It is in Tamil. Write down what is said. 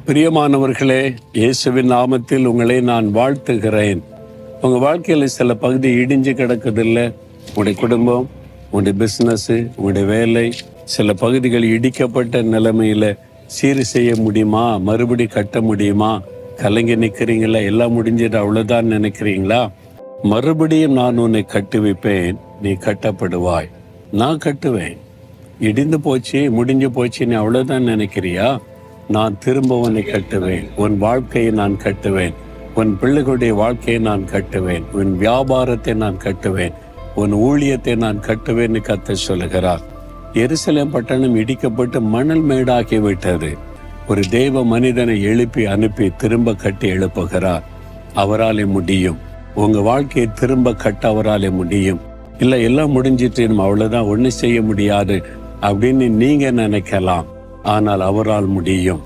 பிரியமானவர்களே, இயேசுவின் நாமத்தில் உங்களை நான் வாழ்த்துகிறேன். உங்கள் வாழ்க்கையில் சில பகுதி இடிஞ்சு கிடக்குதில்ல. உங்களுடைய குடும்பம், உங்களுடைய பிஸ்னஸ்ஸு, உங்களுடைய வேலை, சில பகுதிகள் இடிக்கப்பட்ட நிலைமையில் சீர் செய்ய முடியுமா? மறுபடி கட்ட முடியுமா? கலங்கி நிற்கிறீங்களா? எல்லாம் முடிஞ்சிட்டு அவ்வளோதான் நினைக்கிறீங்களா? மறுபடியும் நான் உன்னை கட்டுவிப்பேன், நீ கட்டப்படுவாய். நான் கட்டுவேன். இடிந்து போச்சு, முடிஞ்சு போச்சு, நீ அவ்வளோதான் நினைக்கிறியா? நான் திரும்ப உன்னை கட்டுவேன். உன் வாழ்க்கையை நான் கட்டுவேன். உன் பிள்ளைகளுடைய வாழ்க்கையை நான் கட்டுவேன். உன் வியாபாரத்தை நான் கட்டுவேன். உன் ஊழியத்தை நான் கட்டுவேன்னு கர்த்தர் சொல்லுகிறார். எருசலேம் பட்டணம் இடிக்கப்பட்டு மணல் மேடாக்கி விட்டது. ஒரு தெய்வ மனிதனை எழுப்பி அனுப்பி திரும்ப கட்டி எழுப்புகிறார். அவராலே முடியும். உங்க வாழ்க்கையை திரும்ப கட்ட அவராலே முடியும். இல்லை, எல்லாம் முடிஞ்சிட்டு நம்ம அவ்வளோதான், ஒன்றும் செய்ய முடியாது அப்படின்னு நீங்க நினைக்கலாம். ஆனால் அவரால் முடியும்.